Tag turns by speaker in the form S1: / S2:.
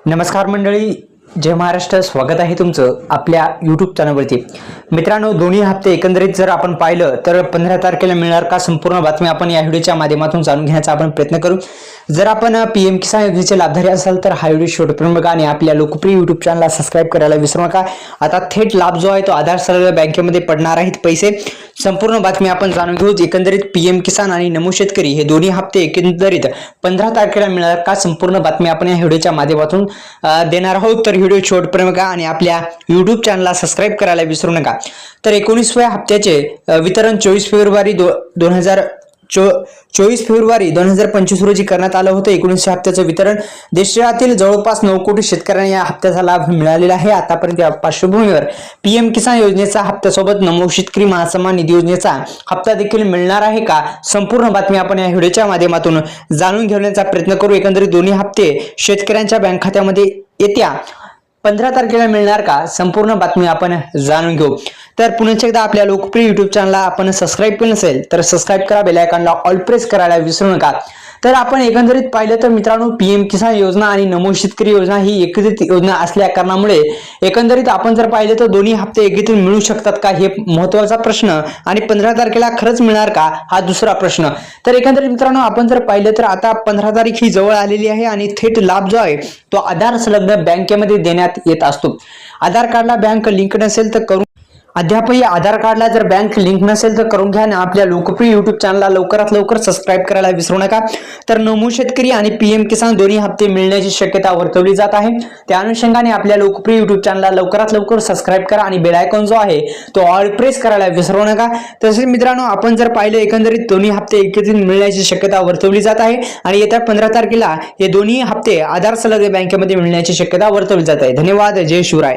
S1: नमस्कार मंडळी, जय महाराष्ट्र. स्वागत आहे तुमचं आपल्या यूट्यूब चॅनलवरती. मित्रांनो, दोन्ही हप्ते एकंदरीत जर आपण पाहिलं तर 15 तारखेला मिळणार का संपूर्ण बातमी आपण या व्हिडिओच्या माध्यमातून जाणून घेण्याचा आपण प्रयत्न करू. जर आपण पीएम किसान योजनेचे लाभधारी असाल तर हा व्हिडिओ शेवटपर्यंत बघा आणि आपल्या लोकप्रिय यूट्यूब चॅनलला सबस्क्राईब करायला विसरू नका. आता थेट लाभ जो आहे तो आधार सरळ बँकेमध्ये पडणार आहेत पैसे. संपूर्ण बातमी आपण जाणून घेऊ. एकंदरीत पीएम किसान आणि नमो शेतकरी हे दोन्ही हप्ते एकंदरीत 15 तारखेला मिळणार का संपूर्ण बातमी आपण या व्हिडिओच्या माध्यमातून देणार आहोत. तर व्हिडिओ शेवटपर्यंत बघा आणि आपल्या यूट्यूब चॅनलला सबस्क्राईब करायला विसरू नका. तर 19व्या हप्त्याचे वितरण 24 फेब्रुवारी 2025 रोजी करण्यात आलं होतं. 19व्या हप्त्याचं वितरण देशातील जवळपास 9 कोटी शेतकऱ्यांना या हप्त्याचा लाभ मिळालेला आहे. आतापर्यंत या पार्श्वभूमीवर पीएम किसान योजनेचा हप्त्यासोबत नमो शेतकरी महासन्मान निधी योजनेचा हप्ता देखील मिळणार आहे का संपूर्ण बातमी आपण या व्हिडिओच्या माध्यमातून जाणून घेण्याचा प्रयत्न करू. एकंदरीत दोन्ही हप्ते शेतकऱ्यांच्या बँक खात्यामध्ये येत्या 15 तारखेला मिळणार का संपूर्ण बातमी आपण जाणून घेऊ. तर पुन्हा एकदा आपल्या लोकप्रिय यूट्यूब चॅनलला आपण सबस्क्राईब केलं नसेल तर सबस्क्राईब करा, बेल आयकॉनला ऑल प्रेस करायला विसरू नका. तर आपण एकंदरीत पाहिलं तर मित्रांनो, पीएम किसान योजना आणि नमो शेतकरी योजना ही एकत्रित योजना असल्या कारणामुळे एकंदरीत आपण जर पाहिलं तर दोन्ही हप्ते एकत्रित मिळू शकतात का हे महत्त्वाचा प्रश्न आणि 15 तारखेला खरंच मिळणार का हा दुसरा प्रश्न. तर एकंदरीत मित्रांनो, आपण जर पाहिलं तर आता 15 तारीख ही जवळ आलेली आहे आणि थेट लाभ जो आहे तो आधार संलग्न बँकेमध्ये देण्यात येत असतो. आधार कार्डला बँक लिंक नसेल तर करून अद्यापही आधार कार्डला जर बँक लिंक नसेल तर करून घ्या आणि आपल्या लोकप्रिय यूट्यूब चॅनलला लवकरात लवकर सबस्क्राईब करायला विसरू नका. तर नमो शेतकरी आणि पीएम किसान दोन्ही हप्ते मिळण्याची शक्यता वर्तवली जात आहे. त्या अनुषंगाने आपल्या लोकप्रिय यूट्यूब चॅनलला लवकरात लवकर सबस्क्राईब करा आणि बेल आयकॉन जो आहे तो ऑल प्रेस करायला विसरू नका. तसेच मित्रांनो, आपण जर पाहिलं एकंदरीत दोन्ही हप्ते एकत्रित मिळण्याची शक्यता वर्तवली जात आहे आणि येत्या 15 तारखेला हे दोन्ही हप्ते आधार संलग्न बँकेमध्ये मिळण्याची शक्यता वर्तवली जात आहे. धन्यवाद. जय शिवराय.